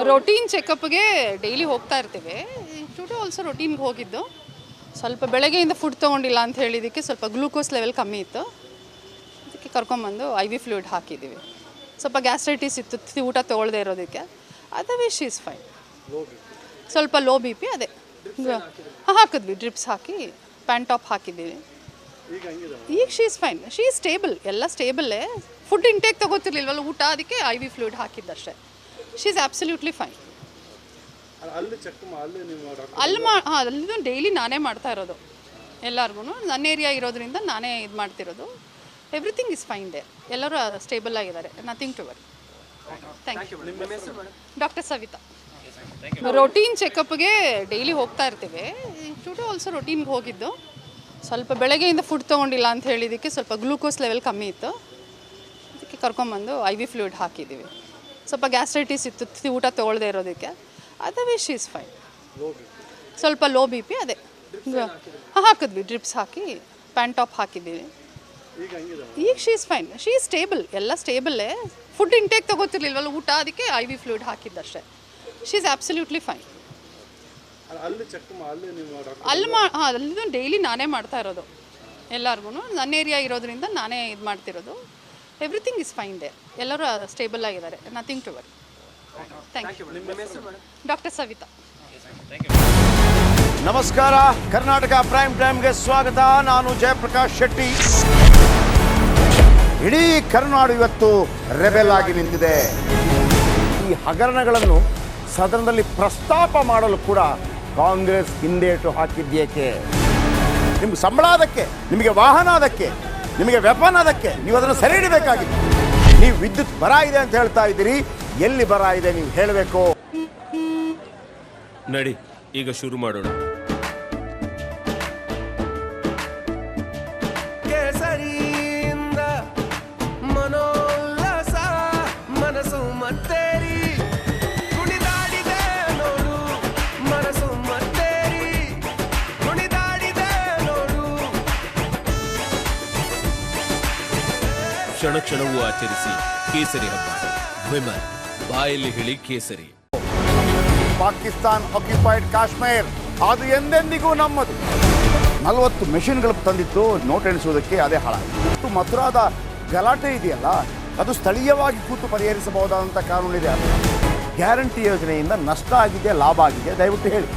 Routine ಚೆಕಪ್ಗೆ daily ಹೋಗ್ತಾ ಇರ್ತೀವಿ. ಟುಡೇ ಆಲ್ಸೋ ರೋಟೀನ್ಗೆ ಹೋಗಿದ್ದು. ಸ್ವಲ್ಪ ಬೆಳಗ್ಗೆಯಿಂದ ಫುಡ್ ತೊಗೊಂಡಿಲ್ಲ ಅಂತ ಹೇಳಿದ್ದಕ್ಕೆ ಸ್ವಲ್ಪ ಗ್ಲೂಕೋಸ್ ಲೆವೆಲ್ ಕಮ್ಮಿ ಇತ್ತು. ಅದಕ್ಕೆ ಕರ್ಕೊಂಬಂದು IV ಫ್ಲೂಯಿಡ್ ಹಾಕಿದ್ದೀವಿ. ಸ್ವಲ್ಪ ಗ್ಯಾಸ್ಟ್ರೈಟಿಸ್ ಇತ್ತು ಊಟ ತೊಗೊಳ್ದೇ ಇರೋದಕ್ಕೆ. Otherwise she is fine. ಸ್ವಲ್ಪ ಲೋ BP ಅದೇ ಹಾಕಿದ್ವಿ, ಡ್ರಿಪ್ಸ್ ಹಾಕಿ ಪ್ಯಾಂಟಾಪ್ ಹಾಕಿದ್ದೀವಿ. ಈಗ she is fine, she is stable, ಎಲ್ಲ ಸ್ಟೇಬಲ್ಲೇ. ಫುಡ್ ಇಂಟೇಕ್ ತೊಗೋತಿರ್ಲಿಲ್ವಲ್ಲ ಊಟ, ಅದಕ್ಕೆ IV ಫ್ಲೂಯಿಡ್ ಹಾಕಿದ್ದಷ್ಟೇ. She is absolutely fine. ಅಲ್ಲಿದು ಡೈಲಿ ನಾನೇ ಮಾಡ್ತಾ ಇರೋದು ಎಲ್ಲರಿಗೂ. ನನ್ನ ಏರಿಯಾ ಇರೋದ್ರಿಂದ ನಾನೇ ಇದು ಮಾಡ್ತಿರೋದು. Everything is fine they. ಎಲ್ಲರೂ ಸ್ಟೇಬಲ್ ಆಗಿದ್ದಾರೆ, nothing to worry. Thank you. Doctor Savita. Routine ಚೆಕಪ್ಗೆ ಡೈಲಿ ಹೋಗ್ತಾ ಇರ್ತೀವಿ. ಟುಡೇ ಆಲ್ಸೋ ರೋಟೀನ್ಗೆ ಹೋಗಿದ್ದು. ಸ್ವಲ್ಪ ಬೆಳಗ್ಗೆಯಿಂದ ಫುಡ್ ತೊಗೊಂಡಿಲ್ಲ ಅಂತ ಹೇಳಿದ್ದಕ್ಕೆ ಸ್ವಲ್ಪ ಗ್ಲೂಕೋಸ್ ಲೆವೆಲ್ ಕಮ್ಮಿ ಇತ್ತು. ಅದಕ್ಕೆ ಕರ್ಕೊಂಬಂದು IV ಫ್ಲೂಯಿಡ್ ಹಾಕಿದ್ದೀವಿ. ಸ್ವಲ್ಪ ಗ್ಯಾಸ್ಟ್ರೈಟಿಸ್ ಇತ್ತು ಊಟ ತೊಗೊಳ್ದೇ ಇರೋದಕ್ಕೆ. Otherwise she is fine. ಸ್ವಲ್ಪ ಲೋ BP ಅದೇ ಹಾಕಿದ್ವಿ, ಡ್ರಿಪ್ಸ್ ಹಾಕಿ ಪ್ಯಾಂಟಾಪ್ ಹಾಕಿದ್ದೀವಿ. ಈಗ she is fine, she is stable, ಎಲ್ಲ ಸ್ಟೇಬಲ್ಲೇ. ಫುಡ್ ಇಂಟೇಕ್ ತೊಗೋತಿರ್ಲಿಲ್ವಲ್ಲ ಊಟ, ಅದಕ್ಕೆ IV ಫ್ಲೂಯಿಡ್ ಹಾಕಿದ್ದಷ್ಟೇ. She is absolutely fine. ಅಲ್ಲಿದು ಡೈಲಿ ನಾನೇ ಮಾಡ್ತಾ ಇರೋದು ಎಲ್ಲರಿಗೂ. ನನ್ನ ಏರಿಯಾ ಇರೋದ್ರಿಂದ ನಾನೇ ಇದು ಮಾಡ್ತಿರೋದು. Everything is fine they. ಎಲ್ಲರೂ ಸ್ಟೇಬಲ್ ಆಗಿದ್ದಾರೆ, nothing to worry. Thank you. Doctor Savita. ನಮಸ್ಕಾರ, ಕರ್ನಾಟಕ ಪ್ರೈಮ್ ಟೈಮ್ಗೆ ಸ್ವಾಗತ. ನಾನು ಜಯಪ್ರಕಾಶ್ ಶೆಟ್ಟಿ. ಇಡೀ ಕರ್ನಾಡು ಇವತ್ತು ರೆಬೆಲ್ ಆಗಿ ನಿಂತಿದೆ. ಈ ಹಗರಣಗಳನ್ನು ಸದನದಲ್ಲಿ ಪ್ರಸ್ತಾಪ ಮಾಡಲು ಕೂಡ ಕಾಂಗ್ರೆಸ್ ಹಿಂದೇಟು ಹಾಕಿದ್ದೇಕೆ? ನಿಮ್ಗೆ ಸಂಬಳ ಅದಕ್ಕೆ, ನಿಮಗೆ ವಾಹನ ಅದಕ್ಕೆ, ನಿಮಗೆ ವೆಪನ್ ಅದಕ್ಕೆ, ನೀವು ಅದನ್ನು ಸೆರೆ ಹಿಡಬೇಕಾಗಿತ್ತು. ನೀವು ವಿದ್ಯುತ್ ಬರ ಇದೆ ಅಂತ ಹೇಳ್ತಾ ಇದ್ದೀರಿ, ಎಲ್ಲಿ ಬರ ಇದೆ ನೀವು ಹೇಳಬೇಕು. ನಡಿ, ಈಗ ಶುರು ಮಾಡೋಣ. ಕೇಸರಿಯಿಂದ ಮನೋಲ್ಲಾಸ ಮನಸ್ಸು ಮತ್ತೇರಿ ಕುಣಿದಾಡಿದೆ ನೋಡು, ಮನಸ್ಸು ಮತ್ತೇರಿ ಕುಣಿದಾಡಿದೆ ನೋಡು. ಕ್ಷಣ ಕ್ಷಣವೂ ಆಚರಿಸಿ ಕೇಸರಿ ಹಬ್ಬ. ವಿಮಲ್ ಬಾಯಲ್ಲಿ ಹೇಳಿ ಕೇಸರಿ. ಪಾಕಿಸ್ತಾನ್ ಆಕ್ಯುಪೈಡ್ ಕಾಶ್ಮೀರ್ ಅದು ಎಂದೆಂದಿಗೂ ನಮ್ಮದು. 40 ಮೆಷಿನ್ಗಳು ತಂದಿತ್ತು ನೋಟ್ ಎಣಿಸುವುದಕ್ಕೆ, ಅದೇ ಹಾಳಾಯಿತು. ಮಥುರಾದ ಗಲಾಟೆ ಇದೆಯಲ್ಲ, ಅದು ಸ್ಥಳೀಯವಾಗಿ ಕೂತು ಪರಿಹರಿಸಬಹುದಾದಂಥ ಕಾನೂನಿದೆ. ಗ್ಯಾರಂಟಿ ಯೋಜನೆಯಿಂದ ನಷ್ಟ ಆಗಿದೆ, ಲಾಭ ಆಗಿದೆ, ದಯವಿಟ್ಟು ಹೇಳಿ.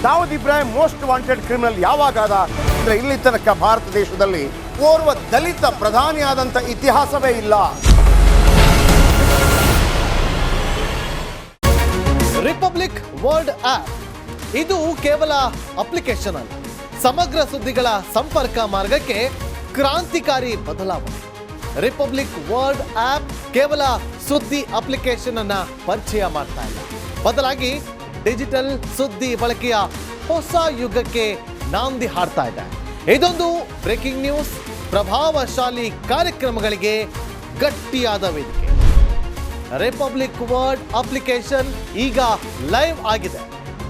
Dawood Ibrahim most wanted criminal ಯಾವಾಗಾದ ಅಂದರೆ ಇಲ್ಲಿ ತನಕ ಭಾರತ ದೇಶದಲ್ಲಿ ಓರ್ವ ದಲಿತ ಪ್ರಧಾನಿಯಾದಂಥ ಇತಿಹಾಸವೇ ಇಲ್ಲ. ರಿಪಬ್ಲಿಕ್ ವರ್ಲ್ಡ್ ಆಪ್ ಇದು ಕೇವಲ ಅಪ್ಲಿಕೇಶನ್ ಅಲ್ಲ, ಸಮಗ್ರ ಸುದ್ದಿಗಳ ಸಂಪರ್ಕ ಮಾರ್ಗಕ್ಕೆ ಕ್ರಾಂತಿಕಾರಿ ಬದಲಾವಣೆ. ರಿಪಬ್ಲಿಕ್ ವರ್ಲ್ಡ್ ಆಪ್ ಕೇವಲ ಸುದ್ದಿ ಅಪ್ಲಿಕೇಶನ್ ಅನ್ನ ಪರಿಚಯ ಮಾಡ್ತಾ ಇಲ್ಲ, ಬದಲಾಗಿ ಡಿಜಿಟಲ್ ಸುದ್ದಿ ಬಳಕೆಯ ಹೊಸ ಯುಗಕ್ಕೆ ನಾಂದಿ ಹಾಡ್ತಾ ಇದೆ. ಇದೊಂದು ಬ್ರೇಕಿಂಗ್ ನ್ಯೂಸ್, ಪ್ರಭಾವಶಾಲಿ ಕಾರ್ಯಕ್ರಮಗಳಿಗೆ ಗಟ್ಟಿಯಾದ ವೇದಿಕೆ. ರಿಪಬ್ಲಿಕ್ ವರ್ಲ್ಡ್ ಅಪ್ಲಿಕೇಶನ್ ಈಗ ಲೈವ್ ಆಗಿದೆ.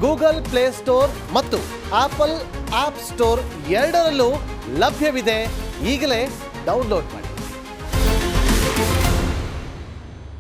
ಗೂಗಲ್ ಪ್ಲೇ ಸ್ಟೋರ್ ಮತ್ತು ಆಪಲ್ ಆಪ್ ಸ್ಟೋರ್ ಎರಡರಲ್ಲೂ ಲಭ್ಯವಿದೆ. ಈಗಲೇ ಡೌನ್ಲೋಡ್ ಮಾಡಿ.